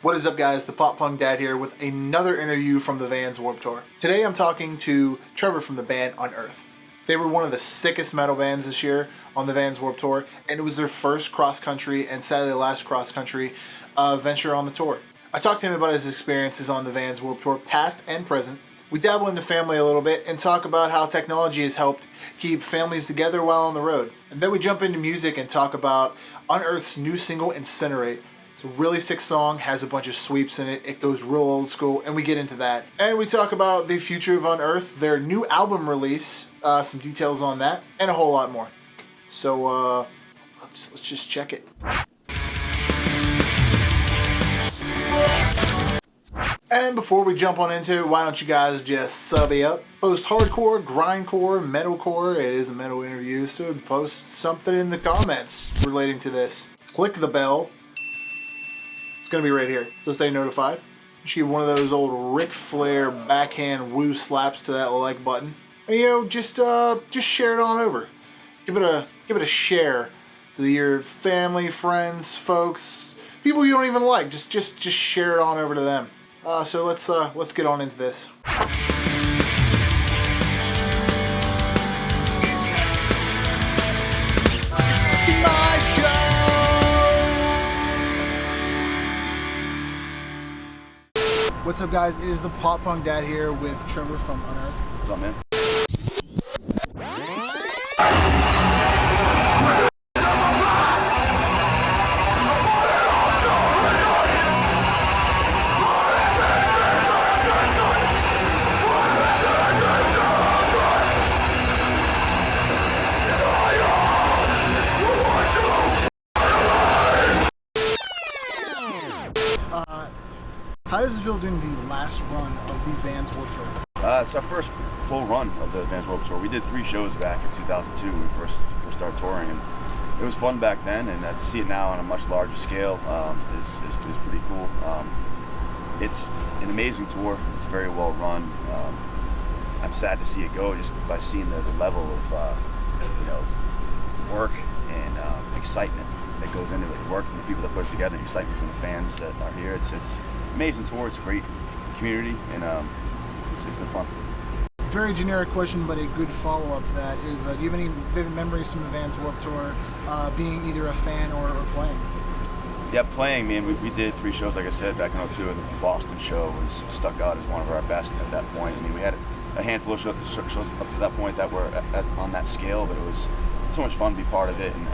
What is up, guys? The Pop Punk Dad here with another interview from the Vans Warped Tour. Today I'm talking to Trevor from the band Unearth. They were one of the sickest metal bands this year on the Vans Warped Tour, and it was their first cross-country and sadly last cross-country venture on the tour. I talked to him about his experiences on the Vans Warped Tour, past and present. We dabble into family a little bit and talk about how technology has helped keep families together while on the road. And then we jump into music and talk about Unearth's new single, Incinerate. It's a really sick song, has a bunch of sweeps in it, it goes real old school, and we get into that. And we talk about the future of Unearth, their new album release, some details on that, and a whole lot more. So let's just check it. And before we jump on into it, why don't you guys just sub me up? Post hardcore, grindcore, metalcore. It is a metal interview, so post something in the comments relating to this. Click the bell. It's going to be right here to stay notified. Just give one of those old Ric Flair backhand woo slaps to that like button. And, just share it on over. Give it a share to your family, friends, folks, people you don't even like. Just share it on over to them. So let's get on into this. What's up, guys? It is the Pop Punk Dad here with Trevor from Unearth. What's up, man? How does it feel doing the last run of the Vans Warped Tour? It's our first full run of the Vans Warped Tour. We did 3 shows back in 2002 when we first started touring, and it was fun back then. And to see it now on a much larger scale is pretty cool. It's an amazing tour. It's very well run. I'm sad to see it go just by seeing the level of work and excitement that goes into it. Work from the people that put it together, excitement from the fans that are here. It's amazing tour. It's a great community, and it's been fun. Very generic question, but a good follow-up to that is, do you have any vivid memories from the Vans Warped Tour, being either a fan or playing? Yeah, playing, man. We did 3 shows, like I said, back in 2002, and the Boston show was stuck out as one of our best at that point. I mean, we had a handful of shows up to that point that were on that scale, but it was so much fun to be part of it. And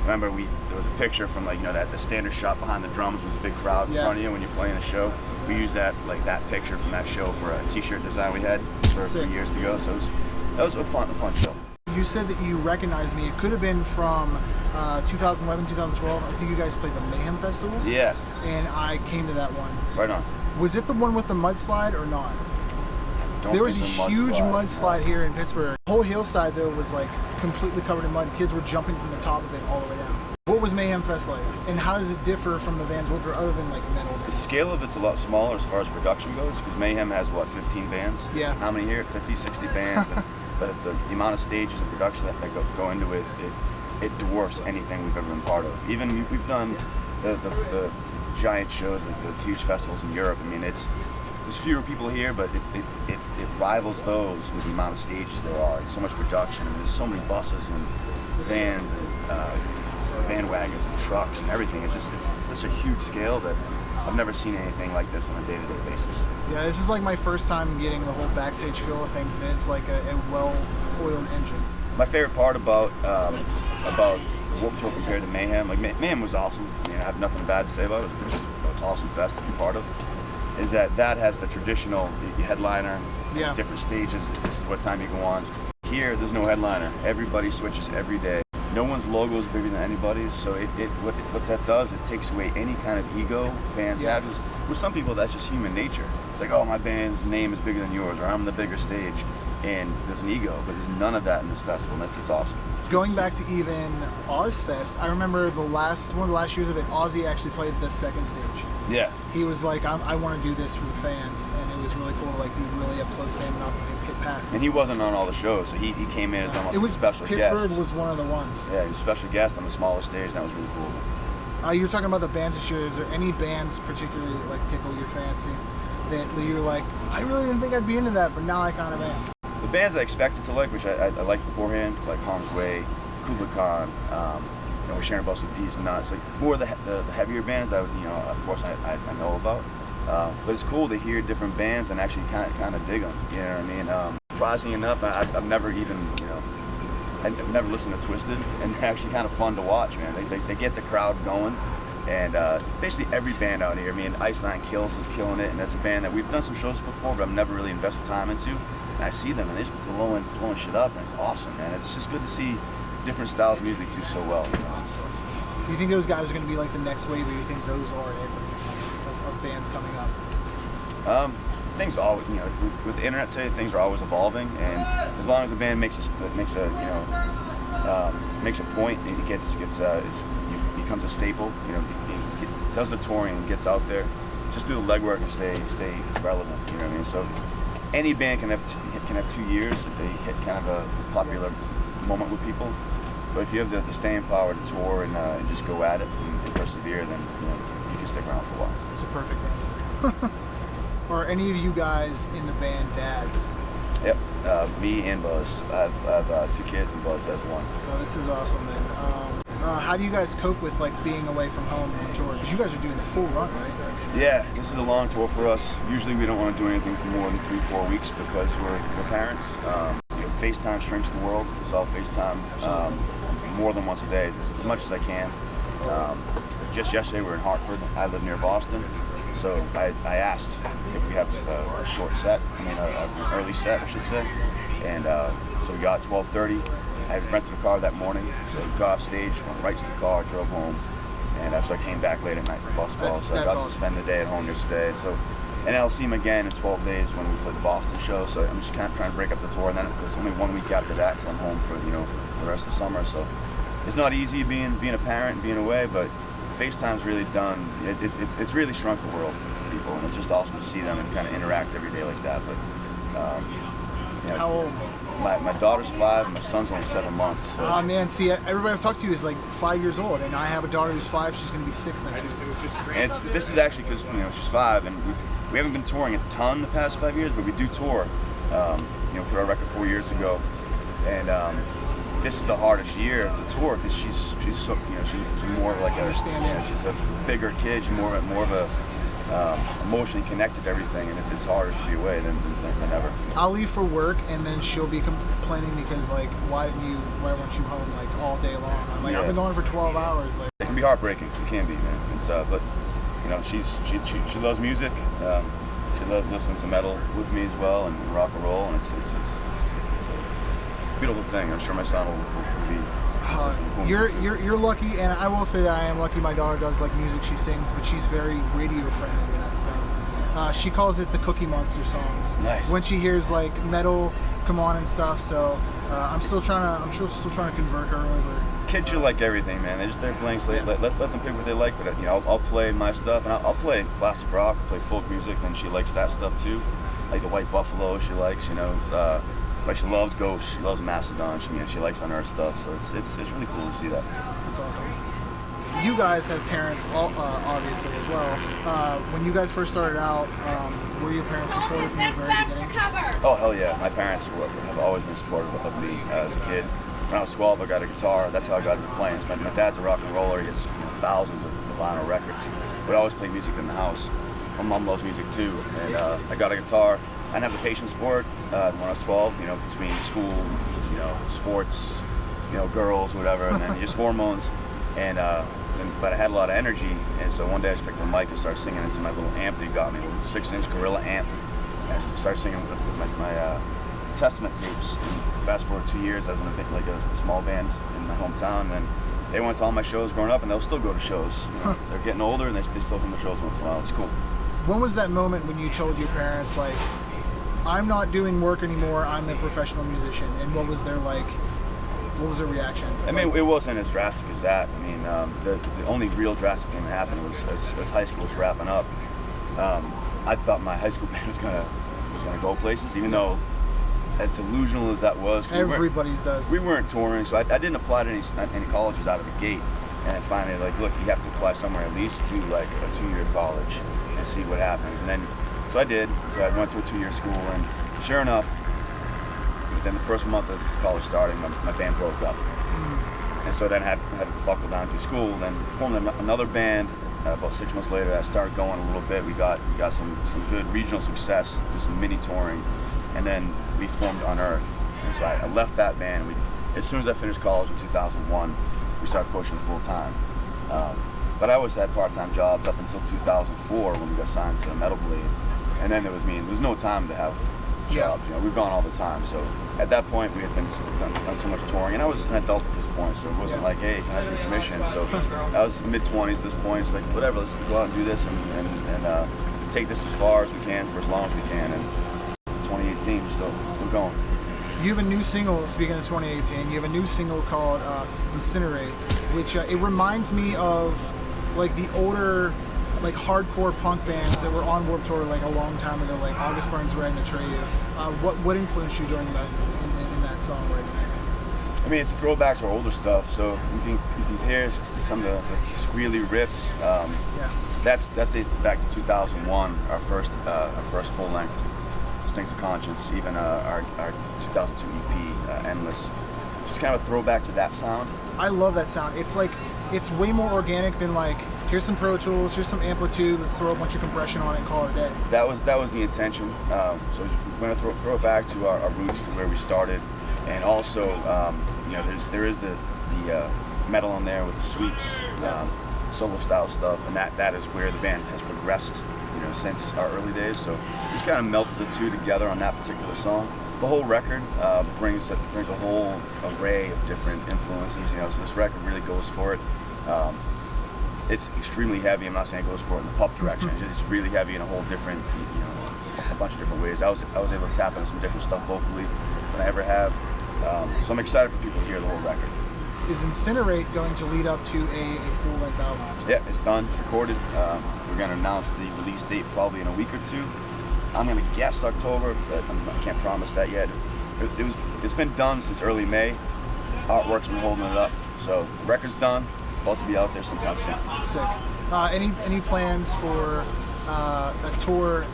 remember, there was a picture from the standard shot behind the drums was a big crowd in front of you when you're playing the show. We used that picture from that show for a T-shirt design we had for a few years ago. So that was a fun show. You said that you recognized me. It could have been from 2011, 2012. I think you guys played the Mayhem Festival. Yeah. And I came to that one. Right on. Was it the one with the mudslide or not? There was a huge mudslide here in Pittsburgh. The whole hillside though was completely covered in mud. Kids were jumping from the top of it all the way down. What was Mayhem Fest like? And how does it differ from the Vans Warped Tour other than metal? The scale of it's a lot smaller as far as production goes, because Mayhem has 15 bands? Yeah. How many here? 50, 60 bands. And the amount of stages of production that go into it, it dwarfs anything we've ever been part of. Even we've done the giant shows, the huge festivals in Europe. I mean, there's fewer people here, but it rivals those with the amount of stages there are. It's so much production. I mean, there's so many buses and vans and bandwagons and trucks and everything. It's such a huge scale that I've never seen anything like this on a day-to-day basis. Yeah, this is my first time getting the whole backstage feel of things, and it's like a well-oiled engine. My favorite part about Warped Tour compared to Mayhem, Mayhem was awesome. I mean, I have nothing bad to say about it. It was just an awesome fest to be part of. Is that has the traditional headliner, different stages, this is what time you go on. Here, there's no headliner. Everybody switches every day. No one's logo is bigger than anybody's, so what that does, it takes away any kind of ego bands have. With some people, that's just human nature. It's like, oh, my band's name is bigger than yours, or I'm the bigger stage, and there's an ego, but there's none of that in this festival, and that's awesome. Going back to even Ozfest, I remember one of the last years of it, Ozzy actually played the second stage. Yeah. He was like, I want to do this for the fans, and it was really cool to be really up close to him and not the pit passes. And he wasn't on all the shows, so he came in as almost a special guest. Pittsburgh was one of the ones. Yeah, he was a special guest on the smaller stage, and that was really cool. You were talking about the bands this year. Is there any bands particularly that like tickle your fancy that you're like, I really didn't think I'd be into that, but now I kind of am? The bands I expected to like, which I liked beforehand, like Harm's Way, Kubla Khan, we're sharing bus with D's and Nuts, like more the heavier bands I would, of course I know about. But it's cool to hear different bands and actually kind of dig them. You know what I mean? Surprisingly enough, I've never even, I've never listened to Twisted, and they're actually kind of fun to watch, man. They get the crowd going, and it's basically every band out here. I mean, Ice Nine Kills is killing it, and that's a band that we've done some shows before, but I've never really invested time into. And I see them, and they're just blowing shit up, and it's awesome, man. It's just good to see different styles of music do so well. It's awesome. Do you think those guys are going to be like the next wave, or do you think those are it of bands coming up? Things always, with the internet today, things are always evolving, and as long as a band makes a point, it becomes a staple. It does the touring and gets out there. Just do the legwork and stay relevant. You know what I mean? So any band can have 2 years if they hit kind of a popular moment with people. But if you have the staying power to tour and just go at it and persevere, then you can stick around for a while. That's a perfect answer. Are any of you guys in the band dads? Yep, me and Buzz. I have 2 kids and Buzz has 1. Oh, this is awesome, man. How do you guys cope with like being away from home on tour? Because you guys are doing the full run, right? Yeah, this is a long tour for us. Usually we don't want to do anything for more than 3-4 weeks because we're parents. FaceTime shrinks the world. So I'll FaceTime more than once a day, as much as I can. Just yesterday we were in Hartford. I live near Boston. So I asked if we have a short set, an early set, I should say. And so we got 12:30. I rented a car that morning, so I got off stage, went right to the car, drove home, and so I came back late at night for bus calls. So I got to spend the day at home yesterday. And I'll see him again in 12 days when we play the Boston show. So I'm just kind of trying to break up the tour, and then it's only 1 week after that till I'm home for the rest of the summer. So it's not easy being a parent and being away, but FaceTime's really done. It's really shrunk the world for people, and it's just awesome to see them and kind of interact every day like that. But how old? My daughter's 5, and my son's only 7 months. So. Oh man, see, everybody I've talked to is like 5 years old, and I have a daughter who's 5. She's going to be 6 next week. And this is actually because she's 5, and we haven't been touring a ton the past 5 years, but we do tour. Put our record 4 years ago, and this is the hardest year to tour because she's so she's more of like she's a bigger kid. She's more of a emotionally connected to everything, and it's harder to be away than ever. I'll leave for work, and then she'll be complaining because like, why weren't you home like all day long? I'm like, I've been going for 12 hours. Like, it can be heartbreaking. It can be, man. But she loves music. She loves listening to metal with me as well, and rock and roll, and it's a beautiful thing. I'm sure my son will be. You're lucky, and I will say that I am lucky. My daughter does like music; she sings, but she's very radio friendly and that stuff. She calls it the Cookie Monster songs. Nice. When she hears like metal come on and stuff, so I'm still trying to convert her over. Kids are like everything, man. They're blank slate. Let them pick what they like. But I'll play my stuff, and I'll play classic rock, I'll play folk music, and she likes that stuff too. Like the White Buffalo, she likes. Like she loves Ghost, she loves Mastodon, she likes Unearth stuff, so it's really cool to see that. That's awesome. You guys have parents, obviously, as well. When you guys first started out, were your parents supportive from the very beginning? Oh, hell yeah. My parents have always been supportive of me as a kid. When I was 12, I got a guitar. That's how I got into playing. My dad's a rock and roller. He gets thousands of vinyl records. We always play music in the house. My mom loves music too, and I got a guitar. I didn't have the patience for it when I was 12, between school, sports, girls, whatever, and then just hormones. But I had a lot of energy, and so one day I just picked up a mic and started singing into my little amp that he got me, a little 6-inch Gorilla amp. And I started singing with my Testament tapes. And fast forward 2 years, I was in a small band in my hometown, and then they went to all my shows growing up, and they'll still go to shows. They're getting older, and they still come to shows once in a while. It's cool. When was that moment when you told your parents, like, I'm not doing work anymore, I'm a professional musician, and what was their reaction? I mean, it wasn't as drastic as that. I mean, the only real drastic thing that happened was as high school was wrapping up. I thought my high school band was gonna go places, even though as delusional as that was. Everybody's does. We weren't touring, so I didn't apply to any colleges out of the gate. And then finally, like, look, you have to apply somewhere at least to like a 2-year college and see what happens. And then, so I did. So I went to a 2-year school, and sure enough, within the first month of college starting, my band broke up. And so then had to buckle down to school. Then formed another band. About 6 months later, I started going a little bit. We got some good regional success, did some mini touring, and then we formed Unearth. And so I left that band. As soon as I finished college in 2001, we started pushing full time. But I always had part-time jobs up until 2004 when we got signed to Metal Blade. And then there was no time to have jobs. You know, we've gone all the time. So at that point, we had done so much touring, and I was an adult at this point, so it wasn't like, hey, can I have your permission? So I was mid-20s at this point. It's like, whatever, let's go out and do this and take this as far as we can for as long as we can. And 2018, we're still going. You have a new single, speaking of 2018, you have a new single called Incinerate, which it reminds me of like the older like hardcore punk bands that were on Warped Tour like a long time ago, like August Burns Red and Atreyu. What influenced you during that in that songwriting? I mean, it's a throwback to our older stuff. So if you compare some of the squealy riffs, that dates back to 2001, our first full length, Stings of Conscience, even our 2002 EP, Endless. Just kind of a throwback to that sound. I love that sound. It's like, it's way more organic than like, here's some Pro Tools, here's some amplitude, let's throw a bunch of compression on it and call it a day. That was the intention. So we're going to throw it back to our roots, to where we started. And also, you know, there is the metal on there with the sweeps, solo style stuff, and that is where the band has progressed, you know, since our early days. So we just kind of melted the two together on that particular song. The whole record brings a whole array of different influences, you know. So this record really goes for it. It's extremely heavy. I'm not saying it goes for it in the pop direction. It's really heavy in a whole different, you know, a bunch of different ways. I was able to tap into some different stuff vocally than I ever have. So I'm excited for people to hear the whole record. Is Incinerate going to lead up to a full-length album? Yeah, it's done. It's recorded. We're going to announce the release date probably in a week or two. I'm going to guess October, but I can't promise that yet. It's been done since early May. Artwork's been holding it up. So the record's done. It's about to be out there sometime soon. Sick. Any plans for a tour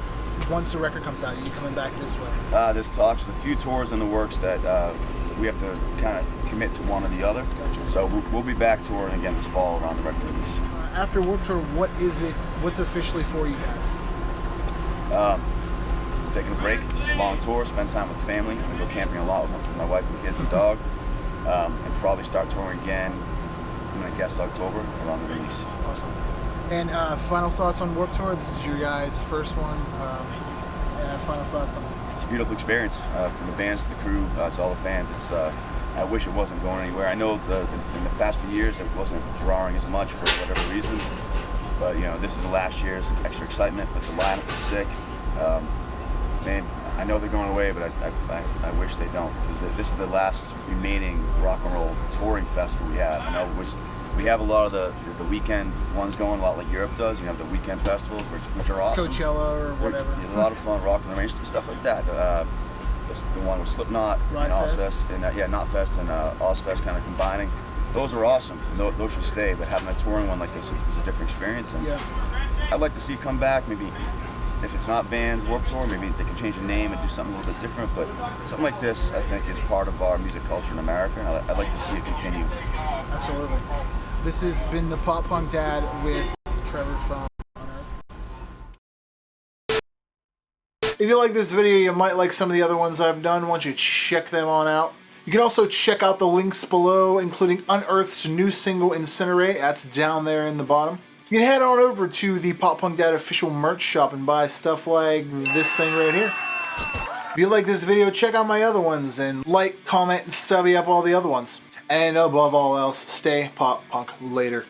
once the record comes out? Are you coming back this way? There's talks. There's a few tours in the works that we have to kind of commit to one or the other. Gotcha. So we'll be back touring again this fall around the record release. After Warped Tour, what's officially for you guys? Taking a break. It's a long tour. Spend time with family. I go camping a lot with my wife and kids and dog. And probably start touring again. I'm gonna guess October around the release. Awesome. And final thoughts on Warped Tour? This is your guys' first one. Final thoughts on it? It's a beautiful experience from the bands to the crew to all the fans. It's I wish it wasn't going anywhere. I know in the past few years it wasn't drawing as much for whatever reason, but you know, this is the last year's extra excitement. But the lineup is sick. Man, I know they're going away, but I wish they don't. Because this is the last remaining rock and roll touring festival we have. I know we have a lot of the weekend ones going, a lot like Europe does. You have the weekend festivals, which are awesome. Coachella or whatever. A lot of fun, Rock in the Range, stuff like that. The one with Slipknot and Ozfest, and Knotfest and Ozfest kind of combining. Those are awesome. And those should stay. But having a touring one like this is a different experience. And I'd like to see it come back. Maybe if it's not Vans Warped Tour, maybe they can change the name and do something a little bit different. But something like this, I think, is part of our music culture in America. And I'd like to see it continue. Absolutely. This has been the Pop Punk Dad with Trevor from Unearth. If you like this video, you might like some of the other ones I've done. Why don't you check them on out? You can also check out the links below, including Unearth's new single, Incinerate. That's down there in the bottom. You can head on over to the Pop Punk Dad official merch shop and buy stuff like this thing right here. If you like this video, check out my other ones and like, comment, and stubby up all the other ones. And above all else, stay pop punk later.